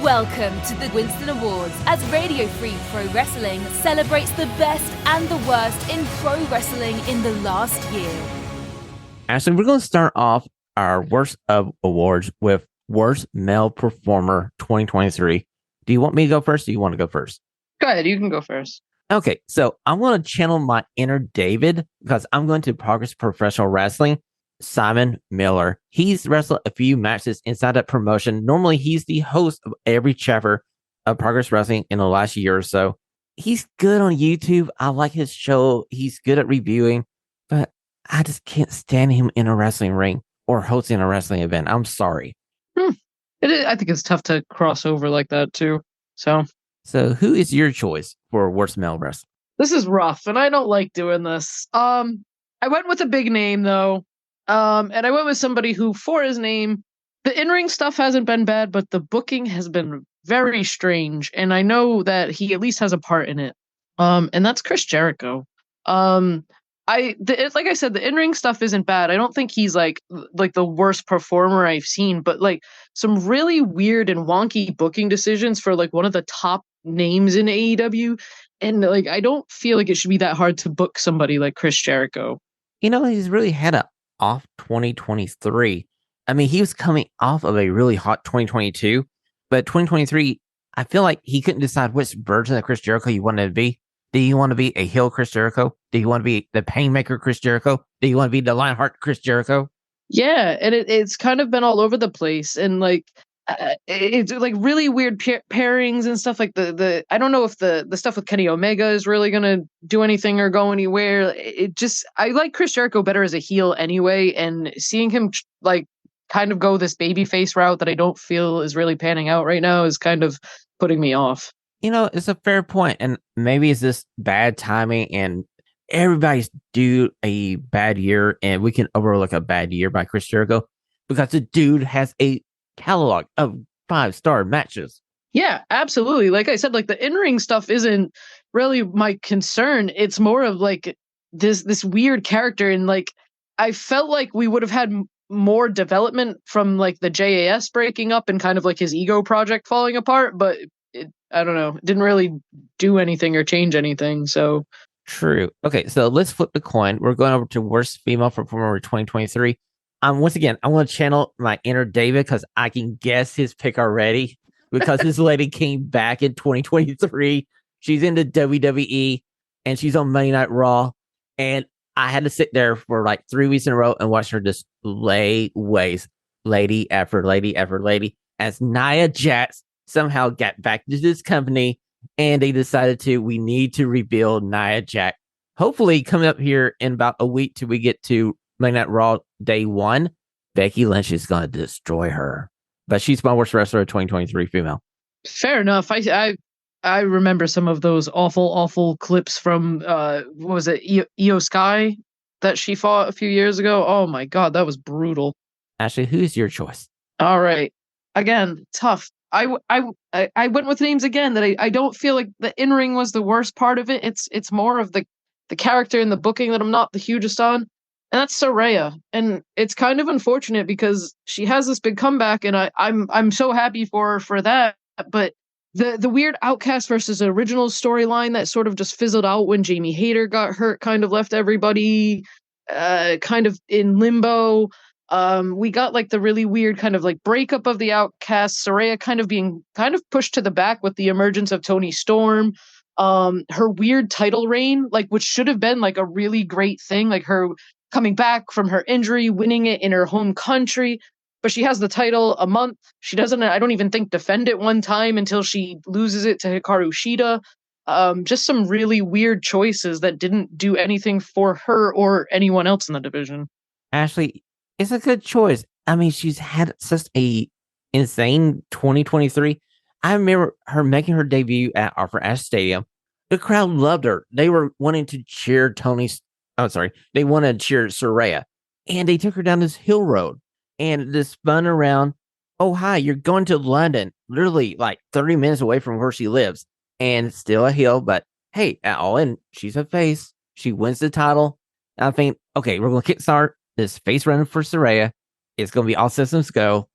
Welcome to the Winston Awards, as Radio Free Pro Wrestling celebrates the best and the worst in pro wrestling in the last year. Ashlee, we're going to start off our worst of awards with Worst Male Performer 2023. Do you want me to go first, or do you want to go first? Go ahead, you can go first. Okay, so I'm going to channel my inner David because I'm going to Progress Professional Wrestling. Simon Miller. He's wrestled a few matches inside that promotion. Normally, he's the host of every chapter of Progress Wrestling in the last year or so. He's good on YouTube. I like his show. He's good at reviewing, but I just can't stand him in a wrestling ring or hosting a wrestling event. I'm sorry. I think it's tough to cross over like that, too. So who is your choice for Worst Male Wrestler? This is rough, and I don't like doing this. I went with a big name, though. And I went with somebody who, for his name, the in-ring stuff hasn't been bad, but the booking has been very strange. And I know that he at least has a part in it. And that's Chris Jericho. Like I said, the in-ring stuff isn't bad. I don't think he's like the worst performer I've seen, but like some really weird and wonky booking decisions for like one of the top names in AEW. And like, I don't feel like it should be that hard to book somebody like Chris Jericho. You know, he's really had a off 2023. I mean, he was coming off of a really hot 2022, but 2023, I feel like he couldn't decide which version of Chris Jericho he wanted to be. Do you want to be a heel Chris Jericho? Do you want to be the Painmaker Chris Jericho? Do you want to be the Lionheart Chris Jericho? Yeah, and it's kind of been all over the place, and like it's like really weird pairings and stuff. Like the I don't know if the stuff with Kenny Omega is really gonna do anything or go anywhere. I like Chris Jericho better as a heel anyway, and seeing him like kind of go this babyface route that I don't feel is really panning out right now is kind of putting me off. You know, it's a fair point, and maybe it's just bad timing, and everybody's due a bad year, and we can overlook a bad year by Chris Jericho because the dude has a catalog of 5-star matches. Yeah, absolutely. Like I said, like the in-ring stuff isn't really my concern. It's more of like this weird character, and like I felt like we would have had more development from like the JAS breaking up and kind of like his ego project falling apart, but I don't know, it didn't really do anything or change anything. So true. Okay, so let's flip the coin. We're going over to Worst Female Performer 2023. Once again, I want to channel my inner David because I can guess his pick already because this lady came back in 2023. She's in the WWE and she's on Monday Night Raw. And I had to sit there for like 3 weeks in a row and watch her just lay waste, lady after lady after lady, as Nia Jax somehow got back to this company and they decided we need to rebuild Nia Jax. Hopefully, coming up here in about a week till we get to Monday Night Raw Day 1, Becky Lynch is going to destroy her. But she's my worst wrestler of 2023 female. Fair enough. I remember some of those awful clips from, what was it, Io Sky that she fought a few years ago? Oh my God, that was brutal. Ashlee, who's your choice? All right. Again, tough. I went with names again that I don't feel like the in-ring was the worst part of it. It's more of the character and the booking that I'm not the hugest on. And that's Saraya. And it's kind of unfortunate because she has this big comeback and I'm so happy for her for that. But the weird Outcast versus original storyline that sort of just fizzled out when Jamie Hayter got hurt kind of left everybody kind of in limbo. We got like the really weird kind of like breakup of the Outcast, Saraya kind of being kind of pushed to the back with the emergence of Toni Storm. Her weird title reign, like which should have been like a really great thing, like her coming back from her injury, winning it in her home country. But she has the title a month. She doesn't, I don't even think, defend it one time until she loses it to Hikaru Shida. Just some really weird choices that didn't do anything for her or anyone else in the division. Ashlee, it's a good choice. I mean, she's had such a insane 2023. I remember her making her debut at Arthur Ashe Stadium. The crowd loved her. They were wanting to cheer they wanted to cheer Saraya. And they took her down this hill road and this spun around. Oh, hi, you're going to London, literally like 30 minutes away from where she lives. And still a hill, but hey, at all in, she's a face. She wins the title. I think, okay, we're going to kickstart this face run for Saraya. It's going to be all systems go.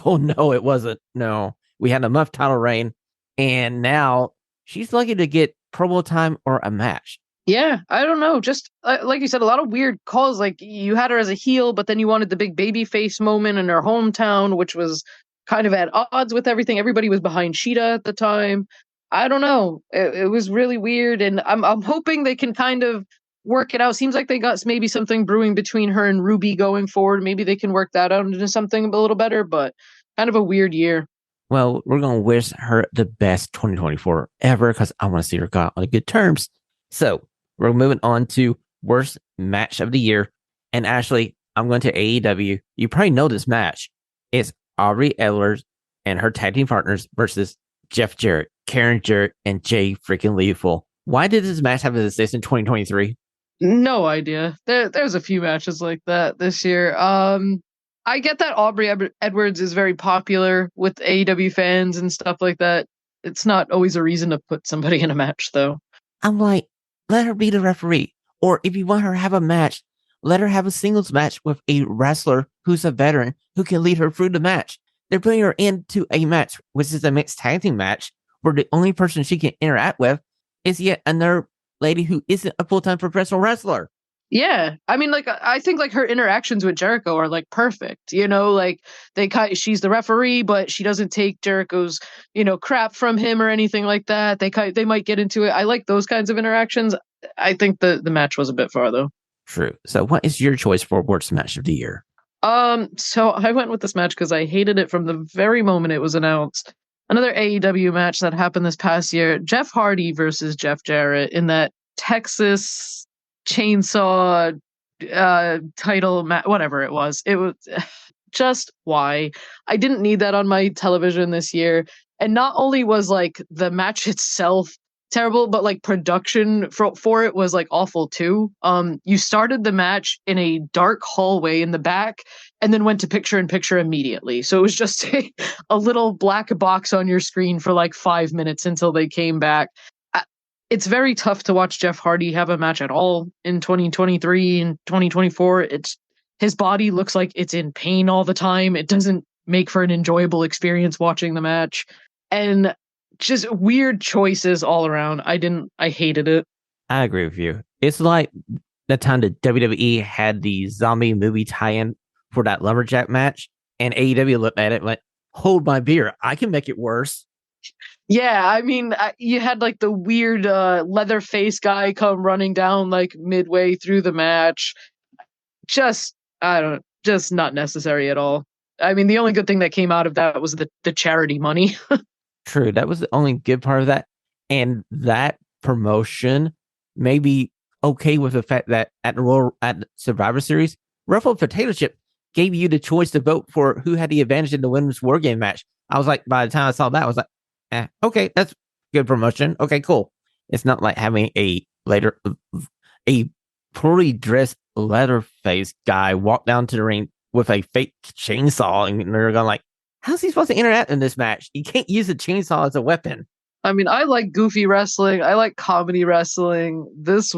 Oh, no, it wasn't. No. We had a month title reign, and now she's lucky to get promo time or a match. Yeah, I don't know. Just like you said, a lot of weird calls. Like you had her as a heel, but then you wanted the big baby face moment in her hometown, which was kind of at odds with everything. Everybody was behind Sheeta at the time. I don't know. It was really weird, and I'm hoping they can kind of work it out. Seems like they got maybe something brewing between her and Ruby going forward. Maybe they can work that out into something a little better, but kind of a weird year. Well, we're going to wish her the best 2024 ever because I want to see her go out on good terms. So we're moving on to worst match of the year. And Ashlee, I'm going to AEW. You probably know this match. It's Aubrey Edwards and her tag team partners versus Jeff Jarrett, Karen Jarrett, and Jay freaking Lethal. Why did this match have to exist in 2023? No idea. There's a few matches like that this year. I get that Aubrey Edwards is very popular with AEW fans and stuff like that. It's not always a reason to put somebody in a match, though. I'm like, let her be the referee. Or if you want her to have a match, let her have a singles match with a wrestler who's a veteran who can lead her through the match. They're putting her into a match, which is a mixed tag team match, where the only person she can interact with is yet another lady who isn't a full-time professional wrestler. Yeah, I mean, like I think like her interactions with Jericho are like perfect. You know, like she's the referee, but she doesn't take Jericho's crap from him or anything like that. They might get into it. I like those kinds of interactions. I think the match was a bit far though. True. So, what is your choice for worst match of the year? So I went with this match because I hated it from the very moment it was announced. Another AEW match that happened this past year: Jeff Hardy versus Jeff Jarrett in that Texas chainsaw title match, whatever it was. It was just why I didn't need that on my television this year. And not only was like the match itself terrible, but like production for it was like awful too. You started the match in a dark hallway in the back and then went to picture in picture immediately. So it was just a little black box on your screen for like 5 minutes until they came back. It's very tough to watch Jeff Hardy have a match at all in 2023 and 2024. His body looks like it's in pain all the time. It doesn't make for an enjoyable experience watching the match. And just weird choices all around. I hated it. I agree with you. It's like the time that WWE had the zombie movie tie-in for that lumberjack match, and AEW looked at it like, hold my beer, I can make it worse. Yeah, I mean, you had like the weird leather face guy come running down like midway through the match. Just not necessary at all. I mean, the only good thing that came out of that was the charity money. True, that was the only good part of that. And that promotion may be okay with the fact that at Survivor Series, Ruffled Potato Chip gave you the choice to vote for who had the advantage in the women's war game match. I was like, by the time I saw that, I was like, okay, that's good promotion. Okay, cool. It's not like having a poorly dressed leather-faced guy walk down to the ring with a fake chainsaw, and they're going like, how's he supposed to interact in this match? You can't use a chainsaw as a weapon. I mean, I like goofy wrestling. I like comedy wrestling. That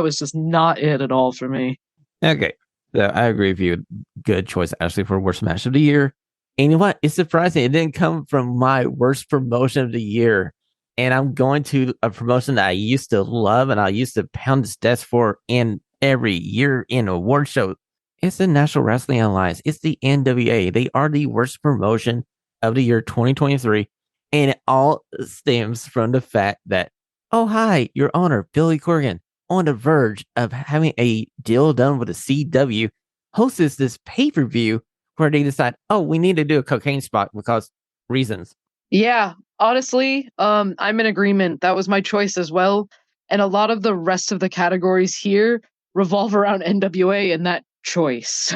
was just not it at all for me. Okay, so I agree with you. Good choice, Ashlee, for worst match of the year. And you know what? It's surprising. It didn't come from my worst promotion of the year. And I'm going to a promotion that I used to love and I used to pound this desk for in every year in award show. It's the National Wrestling Alliance. It's the NWA. They are the worst promotion of the year 2023. And it all stems from the fact that, oh, hi, Your Honor, Billy Corgan, on the verge of having a deal done with the CW, hosts this pay-per-view where they decide, oh, we need to do a cocaine spot because reasons. Yeah, honestly, I'm in agreement. That was my choice as well. And a lot of the rest of the categories here revolve around NWA and that choice.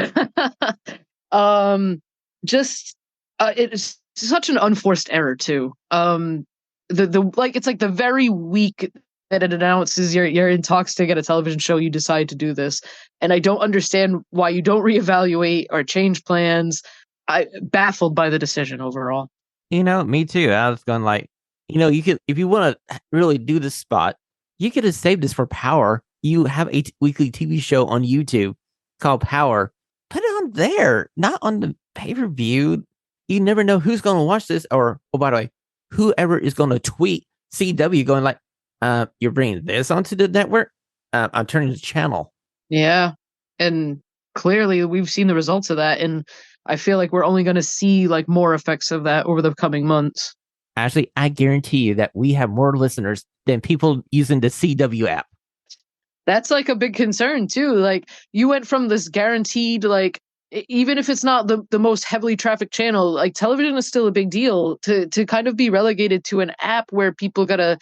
It is such an unforced error too. It's like the very week that it announces you're in talks to get a television show, you decide to do this. And I don't understand why you don't reevaluate or change plans. I baffled by the decision overall. Me too. I was going like, you could, if you want to really do this spot, you could have saved this for Power. You have a weekly TV show on YouTube called Power. Put it on there, not on the pay-per-view. you never know who's going to watch this, or oh, by the way, whoever is going to tweet CW going like, you're bringing this onto the network. I'm turning the channel. Yeah. And clearly we've seen the results of that. And I feel like we're only going to see like more effects of that over the coming months. Actually, I guarantee you that we have more listeners than people using the CW app. That's like a big concern too. Like you went from this guaranteed, like even if it's not the most heavily trafficked channel, like television is still a big deal to kind of be relegated to an app where you gotta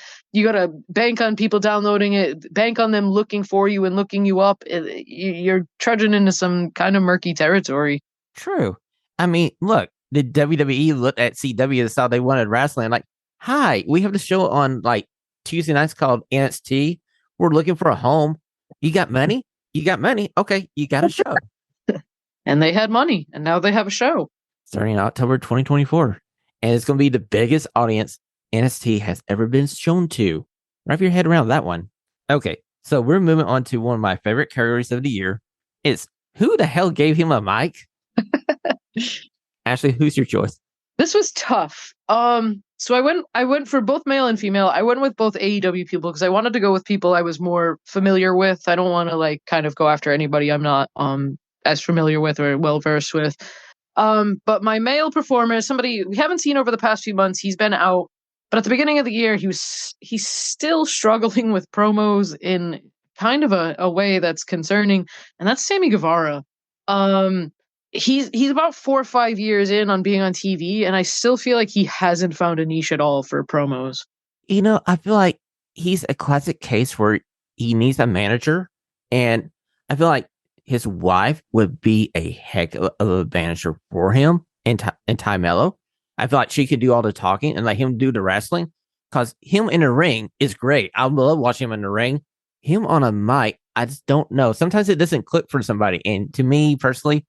bank on people downloading it, bank on them looking for you and looking you up. You're trudging into some kind of murky territory. True. I mean, look, the WWE looked at CW and saw they wanted wrestling. Like, hi, we have the show on like Tuesday nights called NXT. We're looking for a home. You got money? You got money? Okay, you got a show. And they had money, and now they have a show. Starting in October 2024. And it's going to be the biggest audience NXT has ever been shown to. Wrap your head around that one. Okay, so we're moving on to one of my favorite categories of the year. It's who the hell gave him a mic? Ashlee, who's your choice? This was tough. So I went for both male and female. I went with both AEW people because I wanted to go with people I was more familiar with. I don't want to like kind of go after anybody I'm not as familiar with or well versed with. But my male performer is somebody we haven't seen over the past few months. He's been out, but at the beginning of the year, he's still struggling with promos in kind of a way that's concerning, and that's Sammy Guevara. He's about 4 or 5 years in on being on TV, and I still feel like he hasn't found a niche at all for promos. You know, I feel like he's a classic case where he needs a manager, and I feel like his wife would be a heck of a manager for him and Ty Mello. I feel like she could do all the talking and let him do the wrestling, because him in the ring is great. I love watching him in the ring. Him on a mic, I just don't know. Sometimes it doesn't click for somebody, and to me personally,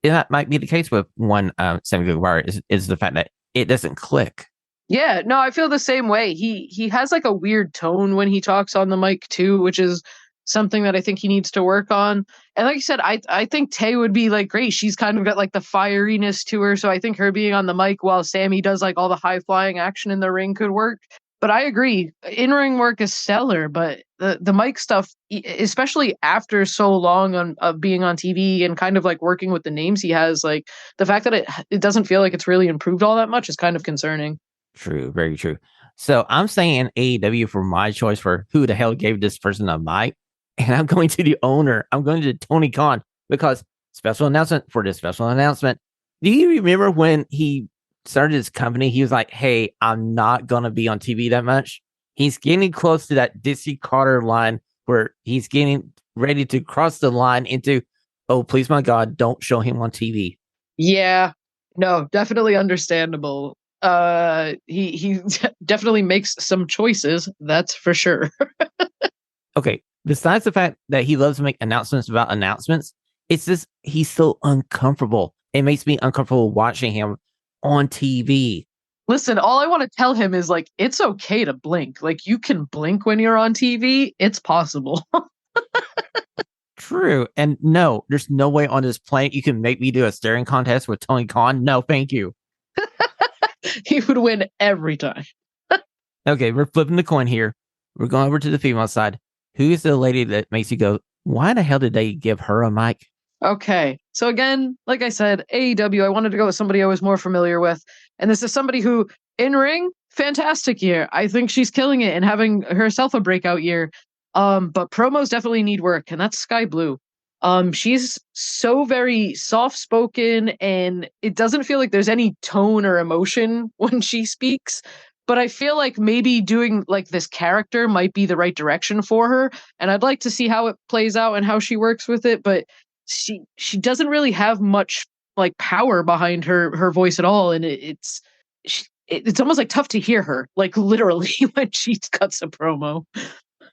that might be the case with one Sammy Guevara is the fact that it doesn't click. Yeah, no, I feel the same way. He has like a weird tone when he talks on the mic too, which is something that I think he needs to work on. And like you said, I think Tay would be like great. She's kind of got like the fieriness to her, so I think her being on the mic while Sammy does like all the high flying action in the ring could work. But I agree, in-ring work is stellar, but the mic stuff, especially after so long of being on TV and kind of like working with the names he has, like the fact that it doesn't feel like it's really improved all that much is kind of concerning. True, very true. So I'm saying AEW for my choice for who the hell gave this person a mic, and I'm going to the owner. I'm going to Tony Khan, because special announcement for this special announcement. Do you remember when he started his company? He was like, hey, I'm not going to be on TV that much. He's getting close to that Dixie Carter line where he's getting ready to cross the line into, oh, please, my God, don't show him on TV. Yeah, no, definitely understandable. He definitely makes some choices, that's for sure. Okay, besides the fact that he loves to make announcements about announcements, it's just he's so uncomfortable. It makes me uncomfortable watching him on TV. Listen, all I want to tell him is like, it's okay to blink. Like you can blink when you're on TV. It's possible. True. And no, there's no way on this planet you can make me do a staring contest with Tony Khan. No, thank you. He would win every time. Okay, we're flipping the coin here. We're going over to the female side. Who is the lady that makes you go, why the hell did they give her a mic? Okay. So again, like I said, AEW, I wanted to go with somebody I was more familiar with. And this is somebody who, in ring, fantastic year. I think she's killing it and having herself a breakout year. But promos definitely need work, and that's Sky Blue. She's so very soft-spoken, and it doesn't feel like there's any tone or emotion when she speaks. But I feel like maybe doing like this character might be the right direction for her. And I'd like to see how it plays out and how she works with it. But she doesn't really have much like power behind her voice at all, and it's almost like tough to hear her, like literally when she cuts a promo.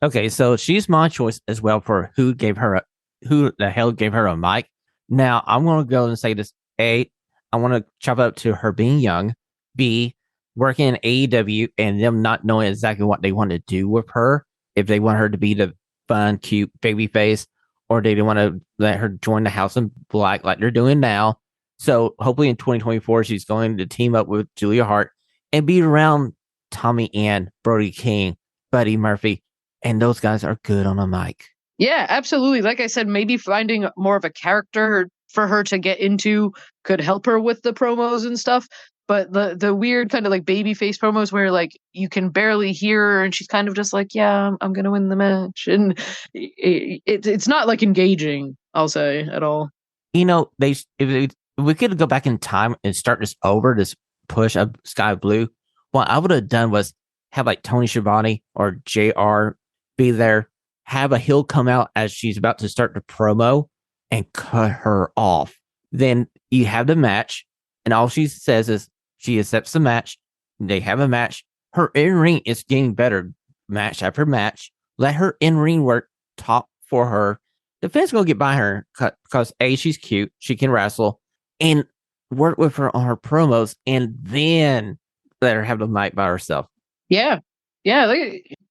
Okay, so she's my choice as well for who the hell gave her a mic. Now I'm going to go and say this: A, I want to chop up to her being young. B, working in AEW and them not knowing exactly what they want to do with her. If they want her to be the fun, cute baby face, or they want to let her join the House of Black like they're doing now. So hopefully in 2024, she's going to team up with Julia Hart and be around Tommy Ann, Brody King, Buddy Murphy, and those guys are good on a mic. Yeah, absolutely. Like I said, maybe finding more of a character for her to get into could help her with the promos and stuff. But the weird kind of like baby face promos where like you can barely hear her and she's kind of just like, yeah, I'm gonna win the match, and it's not like engaging, I'll say, at all. If we could go back in time and start this over, this push of Sky Blue, what I would have done was have like Tony Schiavone or JR be there, have a heel come out as she's about to start the promo and cut her off. Then you have the match, and all she says is she accepts the match. They have a match. Her in-ring is getting better match after match. Let her in-ring work talk for her. The fans gonna get by her because A, she's cute, she can wrestle, and work with her on her promos, and then let her have the mic by herself. Yeah. Yeah.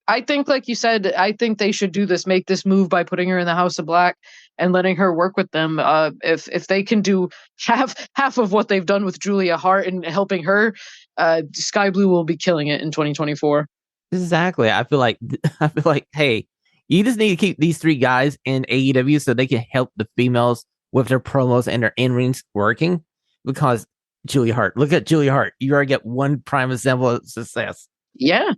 I think, like you said, I think they should do this, make this move by putting her in the House of Black and letting her work with them. If they can do half of what they've done with Julia Hart and helping her, Sky Blue will be killing it in 2024. Exactly. I feel like hey, you just need to keep these three guys in AEW so they can help the females with their promos and their in-rings working. Because Julia Hart, look at Julia Hart. You already get one prime example of success. Yeah.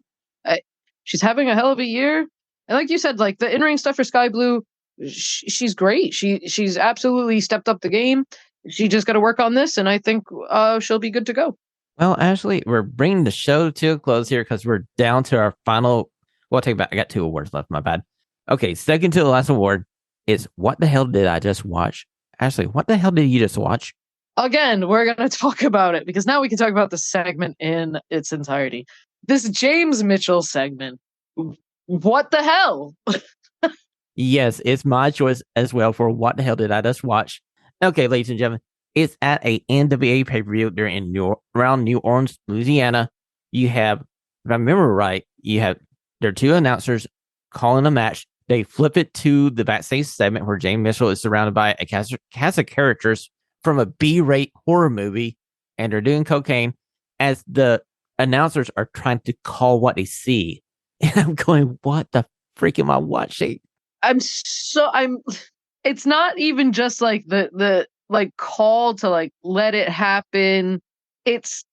She's having a hell of a year. And like you said, like the in-ring stuff for Sky Blue, she's great. She's absolutely stepped up the game. She just got to work on this, and I think she'll be good to go. Well, Ashlee, we're bringing the show to a close here because we're down to our final. Well, take it back. I got 2 awards left. My bad. Okay, second to the last award is what the hell did I just watch? Ashlee, what the hell did you just watch? Again, we're going to talk about it because now we can talk about the segment in its entirety. This James Mitchell segment. What the hell? Yes, it's my choice as well for what the hell did I just watch? Okay, ladies and gentlemen, it's at a NWA pay-per-view. They're in around New Orleans, Louisiana. You have, if I remember right, there are 2 announcers calling a match. They flip it to the backstage segment where James Mitchell is surrounded by a cast of characters from a B-rate horror movie, and they're doing cocaine as the announcers are trying to call what they see. And I'm going, what the freak am I watching? It's not even just like the like call to like let it happen. It's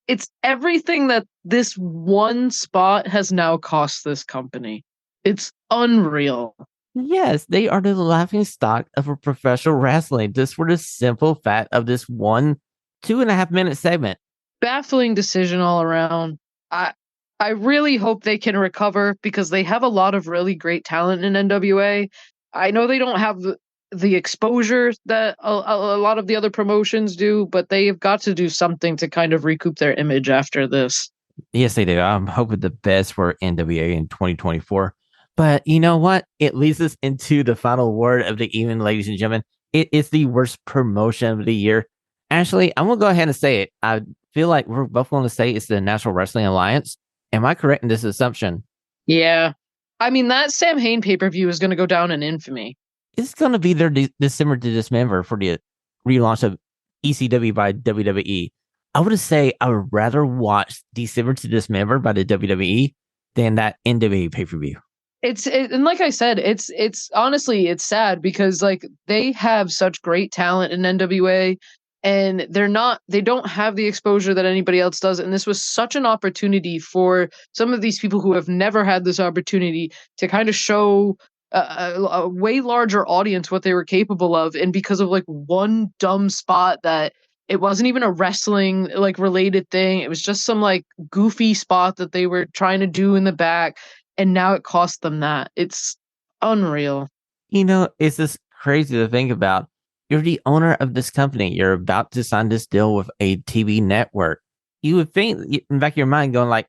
everything that this one spot has now cost this company. It's unreal. Yes, they are the laughing stock of a professional wrestling just for the simple fact of this one 2.5-minute segment. Baffling decision all around. I really hope they can recover because they have a lot of really great talent in NWA. I know they don't have the exposure that a lot of the other promotions do, but they've got to do something to kind of recoup their image after this. Yes, they do. I'm hoping the best for NWA in 2024. But you know what? It leads us into the final word of the evening, ladies and gentlemen. It is the worst promotion of the year. Ashlee, I'm going to go ahead and say it. I feel like we're both going to say it's the National Wrestling Alliance. Am I correct in this assumption? Yeah. I mean, that Sam Hain pay-per-view is going to go down in infamy. It's going to be their December to Dismember for the relaunch of ECW by WWE. I would say I would rather watch December to Dismember by the WWE than that NWA pay-per-view. And like I said, it's honestly, it's sad because like they have such great talent in NWA and they don't have the exposure that anybody else does. And this was such an opportunity for some of these people who have never had this opportunity to kind of show a way larger audience what they were capable of. And because of like one dumb spot that it wasn't even a wrestling like related thing. It was just some like goofy spot that they were trying to do in the back. And now it cost them that. It's unreal. It's just crazy to think about. You're the owner of this company. You're about to sign this deal with a TV network. You would think in the back of your mind going like,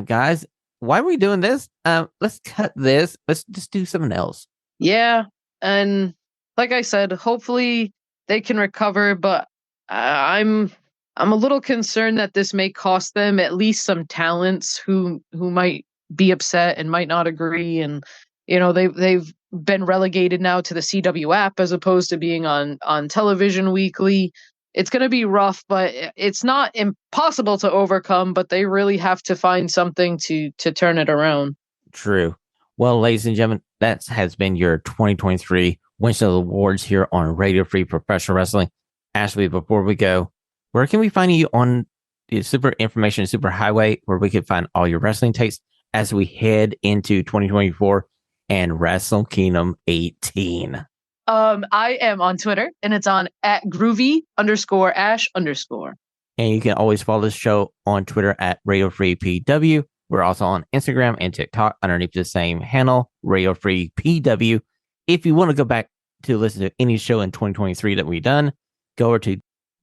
guys, why are we doing this? Let's cut this. Let's just do something else. Yeah. And like I said, hopefully they can recover, but I'm a little concerned that this may cost them at least some talents who might be upset and might not agree. And, they've been relegated now to the CW app as opposed to being on television weekly. it's going to be rough, but it's not impossible to overcome, but they really have to find something to turn it around. True. Well, ladies and gentlemen, that has been your 2023 Winston Awards here on Radio Free Professional Wrestling. Ashlee, before we go, where can we find you on the Super Information Super Highway, where we can find all your wrestling takes as we head into 2024 and Wrestle Kingdom 18? I am on Twitter, and it's on @groovy_ash_. And you can always follow the show on Twitter at Radio Free PW. We're also on Instagram and TikTok underneath the same handle, Radio Free PW. If you want to go back to listen to any show in 2023 that we've done, go over to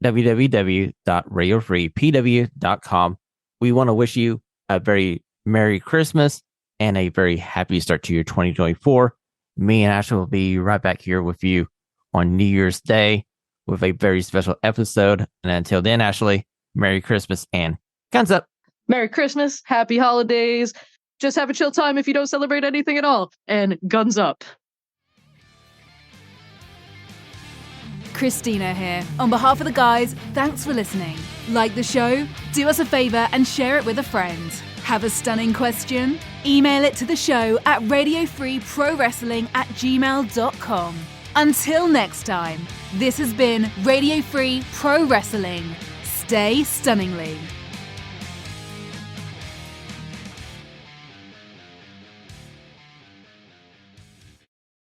www.radiofreepw.com. We want to wish you a very Merry Christmas and a very happy start to your 2024. Me and Ashlee will be right back here with you on New Year's Day with a very special episode. And until then, Ashlee, Merry Christmas and guns up. Merry Christmas, Happy Holidays. Just have a chill time if you don't celebrate anything at all. And guns up. Christina here. On behalf of the guys, thanks for listening. Like the show? Do us a favor and share it with a friend. Have a stunning question? Email it to the show at radiofreeprowrestling@gmail.com. Until next time, this has been Radio Free Pro Wrestling. Stay stunningly.